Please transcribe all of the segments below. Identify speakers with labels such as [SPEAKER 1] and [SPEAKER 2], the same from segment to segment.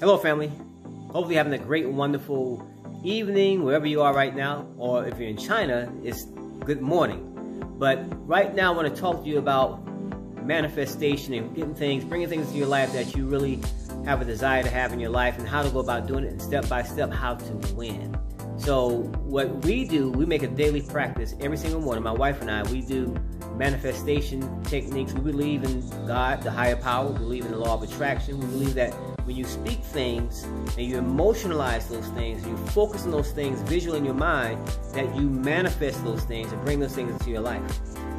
[SPEAKER 1] Hello, family. Hopefully you're having a great and wonderful evening wherever you are right now, or if you're in China, it's good morning. But right now I want to talk to you about manifestation and getting things, bringing things into your life that you really have a desire to have in your life, and how to go about doing it, and step by step how to win. So what we do, we make a daily practice every single morning. My wife and I, we do manifestation techniques. We believe in God, the higher power. We believe in the law of attraction. We believe that when you speak things and you emotionalize those things, you focus on those things visually in your mind, that you manifest those things and bring those things into your life.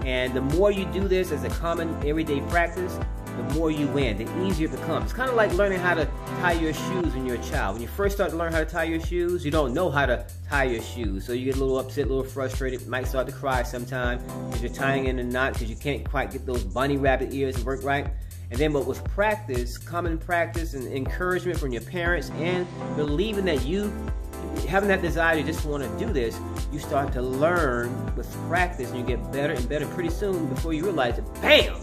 [SPEAKER 1] And the more you do this as a common everyday practice, the more you win, the easier it becomes. It's kind of like learning how to tie your shoes when you're a child. When you first start to learn how to tie your shoes, you don't know how to tie your shoes. So you get a little upset, a little frustrated, might start to cry sometime because you're tying in a knot because you can't quite get those bunny rabbit ears to work right. And then but with practice, common practice and encouragement from your parents, and believing that you, having that desire to just want to do this, you start to learn with practice, and you get better and better. Pretty soon, before you realize it, bam!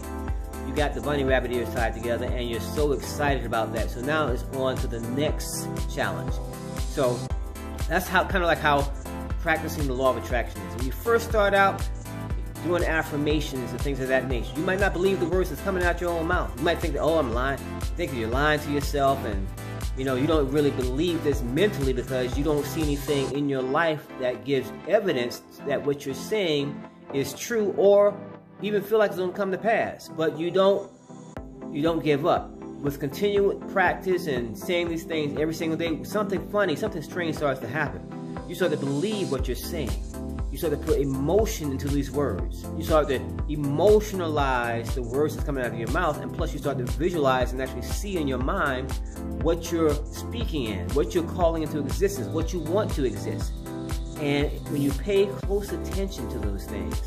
[SPEAKER 1] You got the bunny rabbit ears tied together, and you're so excited about that. So now it's on to the next challenge. So that's how, kind of like how practicing the law of attraction is. When you first start out doing affirmations and things of that nature, you might not believe the words that's coming out your own mouth. You might think that, oh, I'm lying. You think that you're lying to yourself, and you know, you don't really believe this mentally because you don't see anything in your life that gives evidence that what you're saying is true, or even feel like it's going to come to pass. But you don't give up. With continual practice and saying these things every single day, something funny, something strange starts to happen. You start to believe what you're saying. You start to put emotion into these words. You start to emotionalize the words that's coming out of your mouth, and plus you start to visualize and actually see in your mind what you're speaking in, what you're calling into existence, what you want to exist. And when you pay close attention to those things,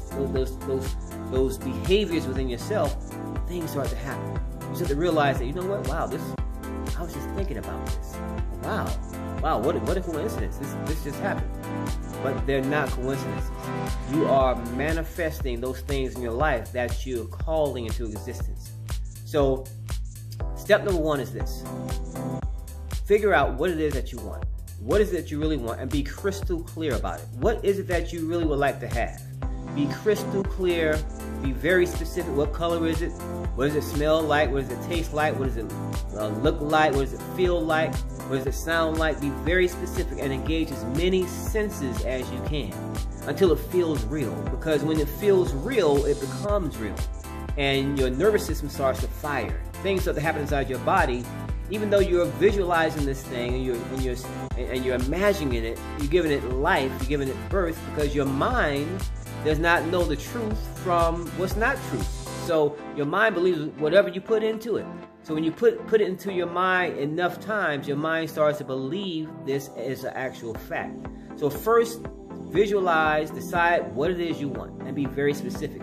[SPEAKER 1] those behaviors within yourself, things start to happen. You start to realize that, you know what, wow, I was just thinking about this. Wow, what a coincidence. This just happened. But they're not coincidences. You are manifesting those things in your life that you're calling into existence. So step number one is this. Figure out what it is that you want. What is it that you really want, and be crystal clear about it. What is it that you really would like to have? Be crystal clear. Be very specific. What color is it? What does it smell like? What does it taste like? What does it look like? What does it feel like? What does it sound like? Be very specific and engage as many senses as you can until it feels real. Because when it feels real, it becomes real. And your nervous system starts to fire. Things start to happen inside your body. Even though you're visualizing this thing and you're imagining it, you're giving it life, you're giving it birth, because your mind does not know the truth from what's not truth. So your mind believes whatever you put into it. So when you put it into your mind enough times, your mind starts to believe this is an actual fact. So first, visualize, decide what it is you want, and be very specific.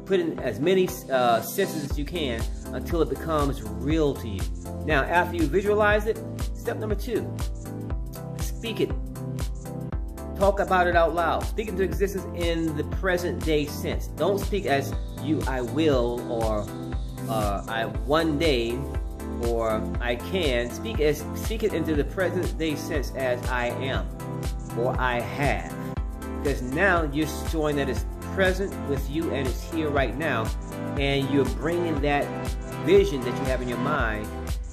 [SPEAKER 1] Put in as many senses as you can until it becomes real to you. Now, after you visualize it, step number two, speak it. Talk about it out loud. Speak into existence in the present day sense. Don't speak as I will, or I one day, or I can. Speak it into the present day sense as I am, or I have. Because now you're showing that it's present with you and it's here right now, and you're bringing that vision that you have in your mind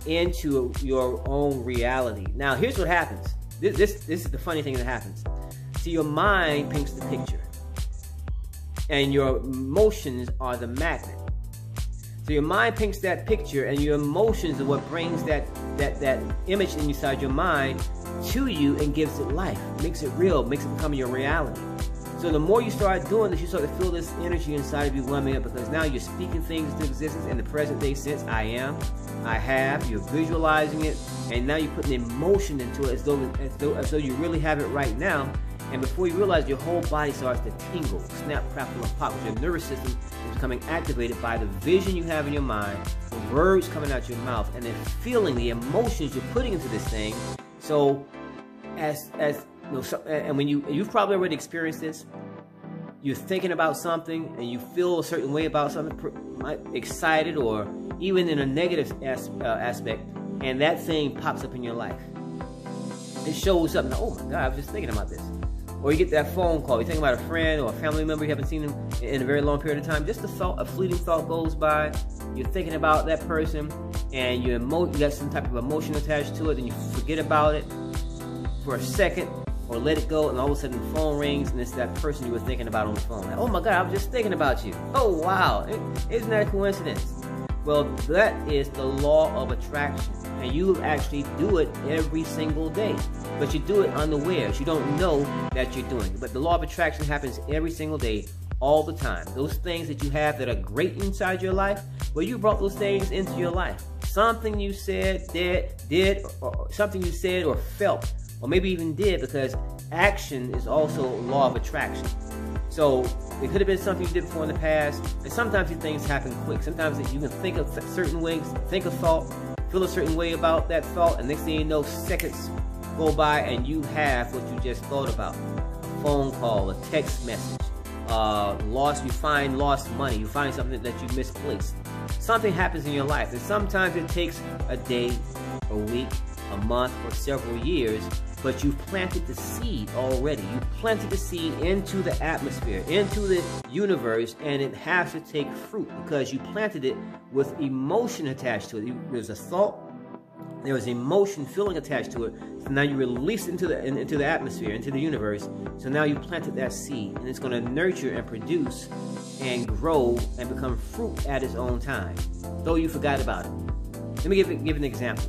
[SPEAKER 1] into your own reality. Now, here's what happens. This is the funny thing that happens. See, your mind paints the picture, and your emotions are the magnet. So your mind paints that picture, and your emotions are what brings that image inside your mind to you and gives it life, makes it real, makes it become your reality. So the more you start doing this, you start to feel this energy inside of you warming up, because now you're speaking things into existence in the present day sense. I am, I have, you're visualizing it, and now you're putting emotion into it as though you really have it right now. And before you realize, your whole body starts to tingle, snap, crackle, and pop. Your nervous system is becoming activated by the vision you have in your mind, the words coming out your mouth, and then feeling the emotions you're putting into this thing. So, and when you've probably already experienced this, you're thinking about something and you feel a certain way about something, excited or even in a negative aspect, and that thing pops up in your life. It shows up. Now, oh my God, I was just thinking about this. Or you get that phone call. You're thinking about a friend or a family member you haven't seen them in a very long period of time. Just a fleeting thought goes by. You're thinking about that person, and you got some type of emotion attached to it, and you forget about it for a second, or let it go, and all of a sudden the phone rings, and it's that person you were thinking about on the phone. Like, oh my God, I was just thinking about you. Oh wow, isn't that a coincidence? Well, that is the law of attraction, and you actually do it every single day. But you do it unawares. You don't know that you're doing it. But the law of attraction happens every single day, all the time. Those things that you have that are great inside your life, well, you brought those things into your life. Something you said, did, or something you said or felt, or maybe even did, because action is also a law of attraction. So it could have been something you did before in the past, and sometimes these things happen quick. Sometimes you can think of certain ways, think a thought, feel a certain way about that thought, and next thing you know, seconds go by and you have what you just thought about. A phone call, a text message, you find lost money, you find something that you misplaced. Something happens in your life, and sometimes it takes a day, a week, a month, or several years, but you've planted the seed already. You planted the seed into the atmosphere, into the universe, and it has to take fruit because you planted it with emotion attached to it. There's a thought, there was emotion, feeling attached to it. So now you release it into the atmosphere, into the universe. So now you planted that seed, and it's going to nurture and produce and grow and become fruit at its own time, though you forgot about it. Let me give an example.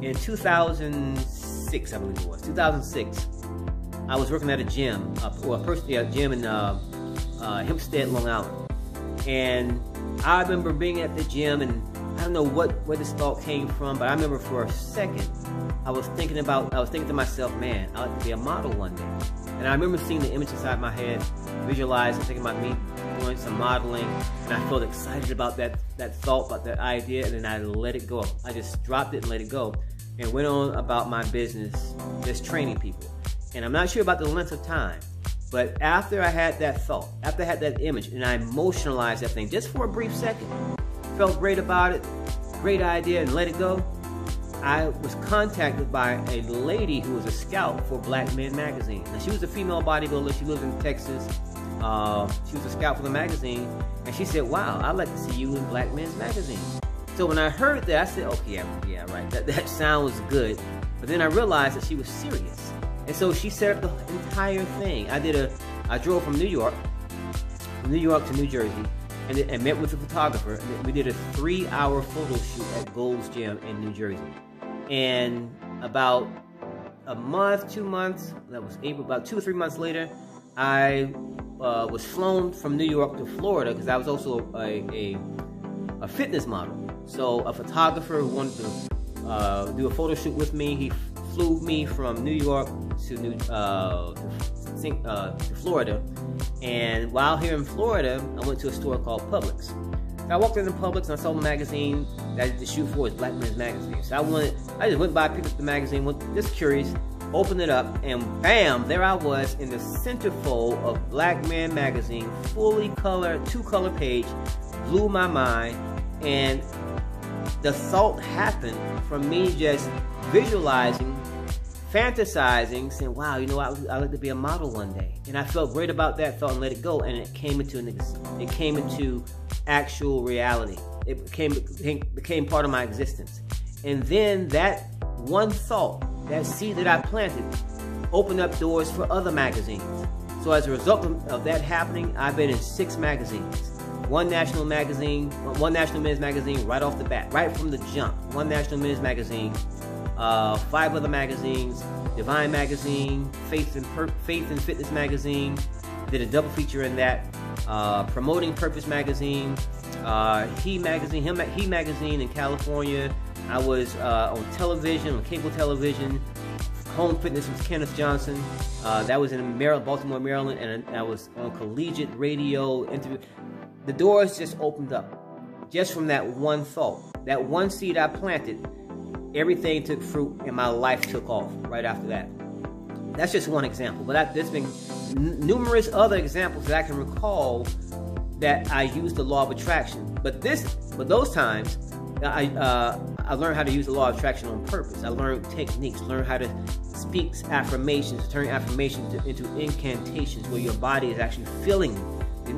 [SPEAKER 1] In 2006, I believe it was 2006, I was working at a gym, gym in Hempstead, Long Island, and I remember being at the gym, and I don't know where this thought came from, but I remember for a second, I was thinking to myself, man, I'd like to be a model one day. And I remember seeing the image inside my head, visualizing, thinking about me doing some modeling, and I felt excited about that thought, about that idea, and then I let it go. I just dropped it and let it go, and went on about my business, just training people. And I'm not sure about the length of time, but after I had that thought, after I had that image, and I emotionalized that thing just for a brief second, felt great about it, great idea, and let it go, I was contacted by a lady who was a scout for Black Men magazine. Now, she was a female bodybuilder. She lives in Texas. She was a scout for the magazine, and she said, wow, I'd like to see you in Black Men's magazine. So when I heard that, I said, okay, yeah, right, that sounds good. But then I realized that she was serious. And so she set up the entire thing. I drove from New York to New Jersey, and met with a photographer. And we did a 3-hour photo shoot at Gold's Gym in New Jersey. And about a month, 2 months, that was April, about 2 or 3 months later, I was flown from New York to Florida because I was also a fitness model. So a photographer who wanted to do a photo shoot with me, he flew me from New York to Florida. And while here in Florida, I went to a store called Publix. So I walked into Publix and I saw the magazine that I did the shoot for, is Black Men's magazine. So I just went by, picked up the magazine, just curious, opened it up, and bam, there I was in the centerfold of Black Men magazine, fully colored, 2-color page, blew my mind. And the thought happened from me just visualizing, fantasizing, saying, wow, you know, I'd like to be a model one day. And I felt great about that thought and let it go, and it came into actual reality. It became part of my existence. And then that one thought, that seed that I planted, opened up doors for other magazines. So as a result of that happening, I've been in 6 magazines. One national men's magazine right off the bat, right from the jump. One national men's magazine, 5 other magazines, Divine magazine, Faith and Fitness magazine. Did a double feature in that. Promoting Purpose magazine, He magazine in California. I was on television, on cable television. Home Fitness with Kenneth Johnson. That was in Baltimore, Maryland, and I was on collegiate radio interview. The doors just opened up just from that one thought. That one seed I planted, everything took fruit and my life took off right after that. That's just one example, but there's been numerous other examples that I can recall that I used the law of attraction. But those times, I learned how to use the law of attraction on purpose. I learned techniques, learned how to speak affirmations, turn affirmations into incantations where your body is actually feeling.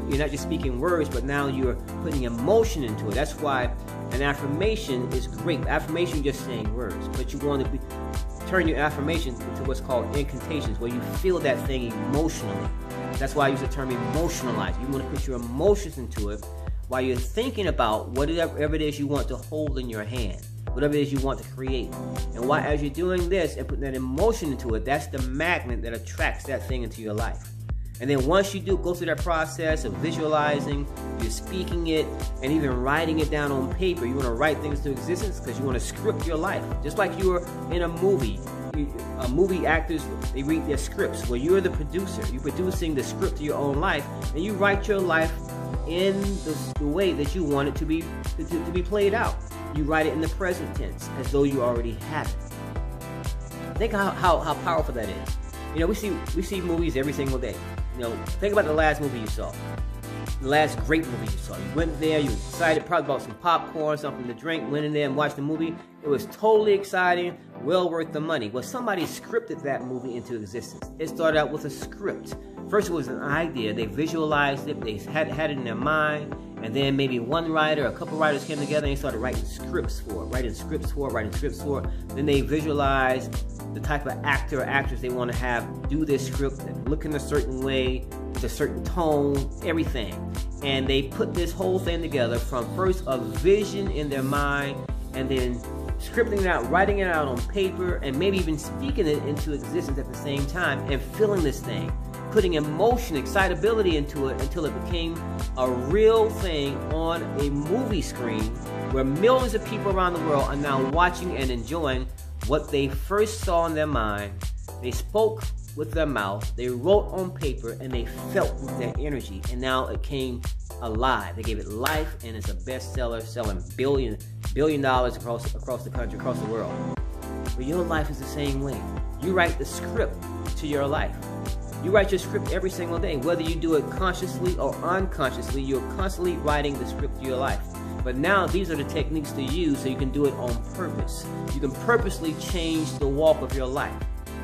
[SPEAKER 1] You're not just speaking words, but now you're putting emotion into it. That's why an affirmation is great. Affirmation is just saying words, but you want to turn your affirmations into what's called incantations, where you feel that thing emotionally. That's why I use the term emotionalize. You want to put your emotions into it while you're thinking about whatever it is you want to hold in your hand, whatever it is you want to create. And why, as you're doing this and putting that emotion into it, that's the magnet that attracts that thing into your life. And then once you go through that process of visualizing, you're speaking it, and even writing it down on paper. You want to write things to existence because you want to script your life. Just like you're in a movie. Movie actors, they read their scripts. Well, you're the producer. You're producing the script of your own life, and you write your life in the way that you want it to be played out. You write it in the present tense as though you already have it. Think how powerful that is. You know, we see movies every single day. You know, think about the last movie you saw. The last great movie you saw. You went there, you were excited, probably bought some popcorn, something to drink, went in there and watched the movie. It was totally exciting, well worth the money. Well, somebody scripted that movie into existence. It started out with a script. First it was an idea, they visualized it, they had it in their mind, and then maybe one writer, a couple writers came together and they started writing scripts for it. Then they visualized the type of actor or actress they want to have do this script, look in a certain way, with a certain tone, everything. And they put this whole thing together from first a vision in their mind, and then scripting it out, writing it out on paper, and maybe even speaking it into existence at the same time, and feeling this thing, putting emotion, excitability into it until it became a real thing on a movie screen where millions of people around the world are now watching and enjoying what they first saw in their mind. They spoke with their mouth, they wrote on paper, and they felt with their energy, and now it came alive. They gave it life, and it's a bestseller, selling $1 billion across the country, across the world. But your life is the same way. You write the script to your life. You write your script every single day. Whether you do it consciously or unconsciously, you're constantly writing the script to your life. But now these are the techniques to use so you can do it on purpose. You can purposely change the walk of your life.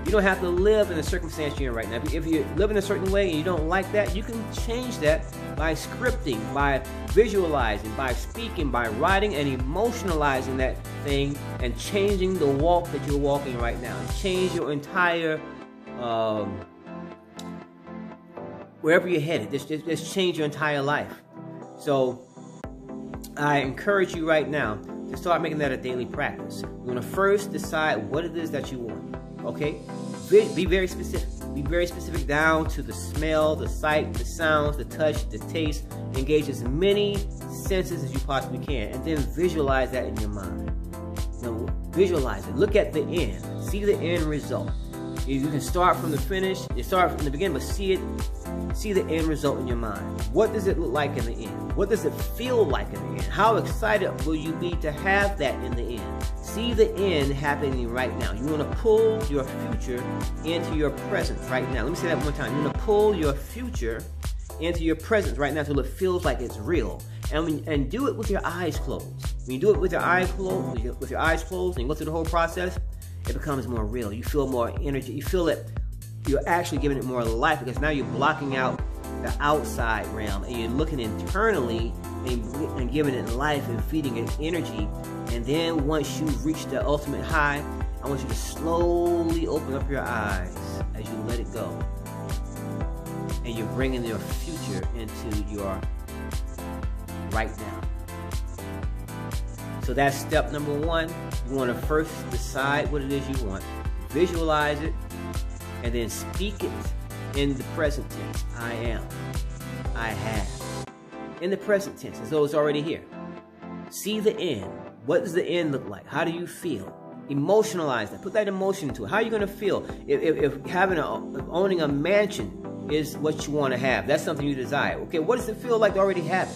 [SPEAKER 1] You don't have to live in the circumstance you're in right now. If you live in a certain way and you don't like that, you can change that by scripting, by visualizing, by speaking, by writing and emotionalizing that thing and changing the walk that you're walking right now. Change your entire, wherever you're headed. Just change your entire life. So I encourage you right now to start making that a daily practice. You want to first decide what it is that you want. Okay? Be very specific. Be very specific down to the smell, the sight, the sounds, the touch, the taste. Engage as many senses as you possibly can. And then visualize that in your mind. Now, visualize it. Look at the end. See the end result. You can start from the finish. You start from the beginning, but see the end result in your mind. What does it look like in the end? What does it feel like in the end? How excited will you be to have that in the end? See the end happening right now. You want to pull your future into your present right now. Let me say that one more time. You want to pull your future into your present right now until it feels like it's real. And do it with your eyes closed. When you do it with your eyes closed, and you go through the whole process, it becomes more real. You feel more energy. You feel that you're actually giving it more life because now you're blocking out the outside realm and you're looking internally and giving it life and feeding it energy. And then once you've reached the ultimate high, I want you to slowly open up your eyes as you let it go. And you're bringing your future into your right now. So that's step number one. You want to first decide what it is you want, visualize it, and then speak it in the present tense. I am. I have. In the present tense, as though it's already here. See the end. What does the end look like? How do you feel? Emotionalize that. Put that emotion into it. How are you going to feel? If owning a mansion is what you want to have, that's something you desire. Okay, what does it feel like to already have it?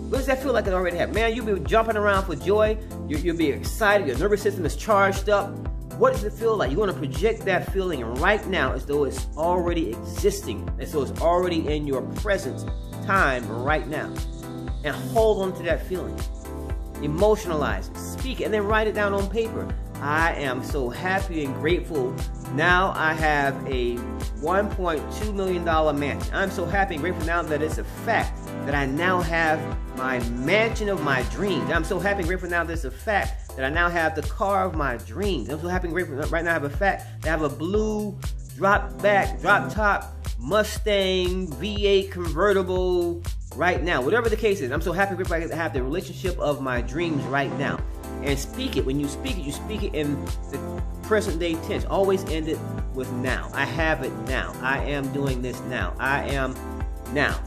[SPEAKER 1] What does that feel like to already have? Man, you'll be jumping around for joy. You'll be excited. Your nervous system is charged up. What does it feel like? You want to project that feeling right now as though it's already existing, as though it's already in your present time right now. And hold on to that feeling. Emotionalize it, speak it, and then write it down on paper. I am so happy and grateful. Now I have a $1.2 million mansion. I'm so happy and grateful now that it's a fact that I now have my mansion of my dreams. I'm so happy and grateful now that it's a fact that I now have the car of my dreams. I'm so happy and grateful right now I have a fact that I have a blue drop top Mustang V8 convertible right now. Whatever the case is, I'm so happy and grateful I have the relationship of my dreams right now. And speak it. When you speak it in the present day tense. Always end it with now. I have it now. I am doing this now. I am now.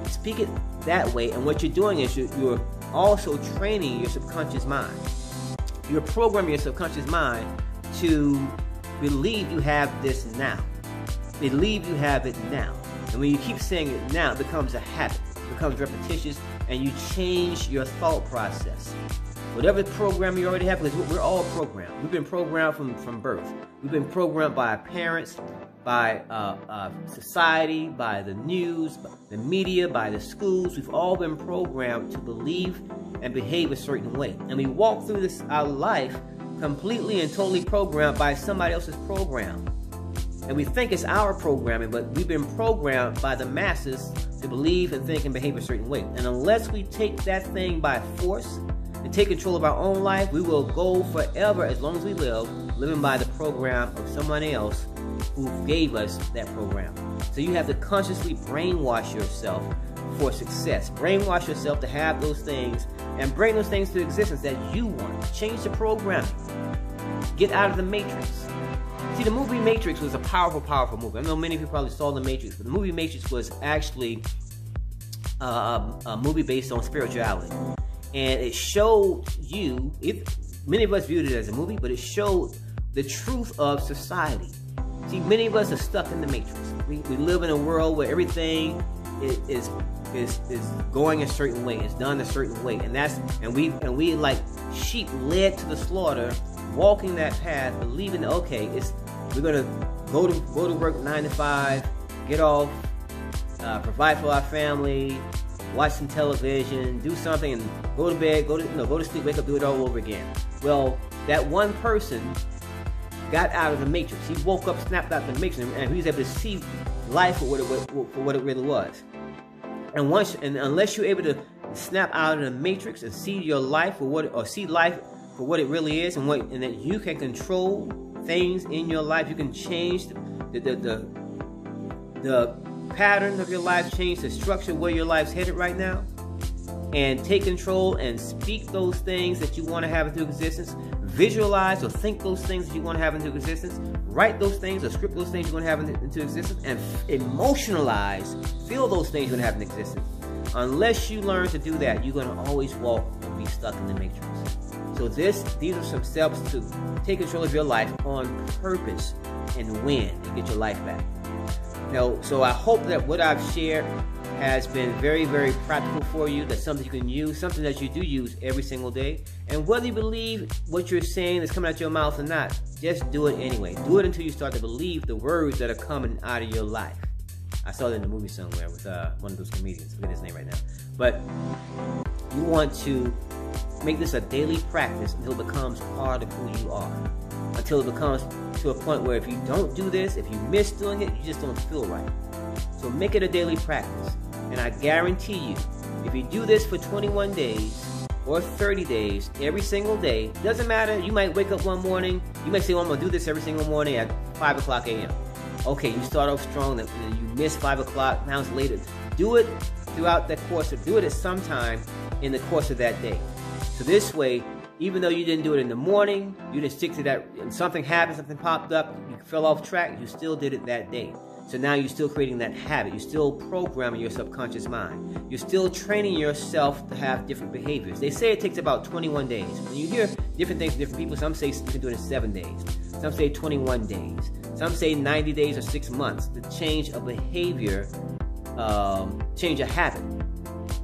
[SPEAKER 1] Speak it that way, and what you're doing is you're also training your subconscious mind. You're programming your subconscious mind to believe you have this now. Believe you have it now. And when you keep saying it now, it becomes a habit. It becomes repetitious, and you change your thought process. Whatever program you already have, because we're all programmed. We've been programmed from birth. We've been programmed by our parents, by society, by the news, by the media, by the schools. We've all been programmed to believe and behave a certain way. And we walk through our life completely and totally programmed by somebody else's program. And we think it's our programming, but we've been programmed by the masses to believe and think and behave a certain way. And unless we take that thing by force and take control of our own life, we will go forever, as long as we live, living by the program of someone else who gave us that program. So you have to consciously brainwash yourself for success. Brainwash yourself to have those things and bring those things to existence that you want. Change the programming. Get out of the matrix. See, the movie Matrix was a powerful, powerful movie. I know many of you probably saw the Matrix, but the movie Matrix was actually a movie based on spirituality. And it showed you, many of us viewed it as a movie, but it showed the truth of society. See, many of us are stuck in the matrix. We live in a world where everything is going a certain way, it's done a certain way, and we like sheep led to the slaughter, walking that path, believing, okay, we're gonna go to work 9 to 5, get off, provide for our family, watch some television, do something, and go to bed, go to sleep, wake up, do it all over again. Well, that one person got out of the matrix. He woke up, snapped out of the matrix, and he was able to see life for what it really was. And unless you're able to snap out of the matrix and see your life see life for what it really is, and that you can control things in your life, you can change the pattern of your life, change the structure where your life's headed right now, and take control and speak those things that you want to have into existence. Visualize or think those things that you want to have into existence. Write those things or script those things you want to have into existence, and emotionalize, feel those things you want to have in existence. Unless you learn to do that, you're going to always walk and be stuck in the matrix. So these are some steps to take control of your life on purpose and win and get your life back. So I hope that what I've shared has been very, very practical for you. That's something you can use, something that you do use every single day. And whether you believe what you're saying is coming out your mouth or not, just do it anyway. Do it until you start to believe the words that are coming out of your life. I saw it in the movie somewhere with one of those comedians. I forget his name right now. But you want to make this a daily practice until it becomes part of who you are. Until it becomes to a point where if you don't do this, if you miss doing it, you just don't feel right. So make it a daily practice. And I guarantee you, if you do this for 21 days or 30 days, every single day, doesn't matter, you might wake up one morning, you might say, well, I'm going to do this every single morning at 5 o'clock a.m. Okay, you start off strong, and you miss 5 o'clock, now it's later. Do it throughout the course, or do it at some time in the course of that day. So this way, even though you didn't do it in the morning, you didn't stick to that, and something happened, something popped up, you fell off track, you still did it that day. So now you're still creating that habit. You're still programming your subconscious mind. You're still training yourself to have different behaviors. They say it takes about 21 days. When you hear different things from different people, some say you can do it in 7 days. Some say 21 days. Some say 90 days or 6 months to change a behavior, change a habit,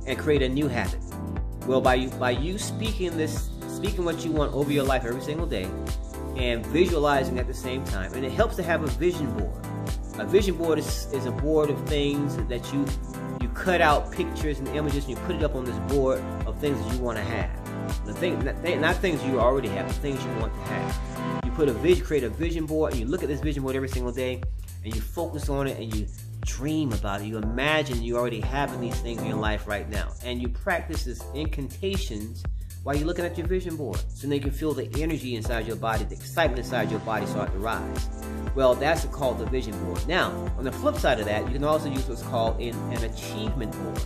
[SPEAKER 1] and create a new habit. Well, by you speaking what you want over your life every single day, and visualizing at the same time, and it helps to have a vision board. A vision board is a board of things that you cut out pictures and images, and you put it up on this board of things that you want to have. Not things you already have, but things you want to have. You put a vision, create a vision board, and you look at this vision board every single day, and you focus on it, and you dream about it. You imagine you already having these things in your life right now, and you practice this incantations while you're looking at your vision board, so then you can feel the energy inside your body, the excitement inside your body start to rise. Well, that's called the vision board. Now, on the flip side of that, you can also use what's called an achievement board.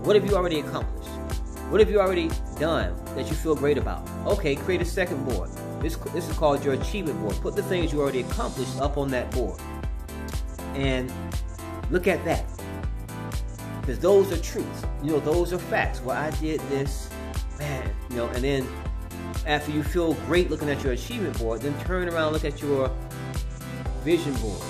[SPEAKER 1] What have you already accomplished? What have you already done that you feel great about? Okay, create a second board. This is called your achievement board. Put the things you already accomplished up on that board. And look at that. Because those are truths. You know, those are facts. Well, I did this, man, you know, and then after you feel great looking at your achievement board, then turn around and look at your vision board.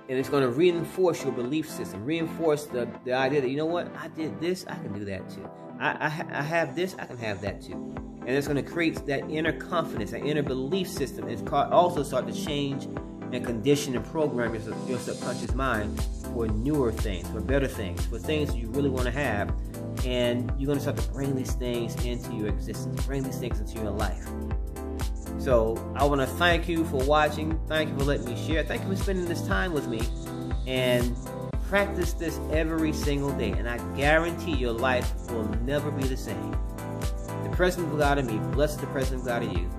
[SPEAKER 1] And it's going to reinforce your belief system, reinforce the idea that, you know what, I did this, I can do that too. I have this, I can have that too. And it's going to create that inner confidence, that inner belief system. It's also start to change and condition and program your subconscious mind for newer things, for better things, for things you really want to have. And you're going to start to bring these things into your existence, bring these things into your life. So I want to thank you for watching. Thank you for letting me share. Thank you for spending this time with me. And practice this every single day. And I guarantee your life will never be the same. The President of God in me blesses the President of God in you.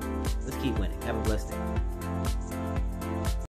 [SPEAKER 1] Let's keep winning. Have a blessed day.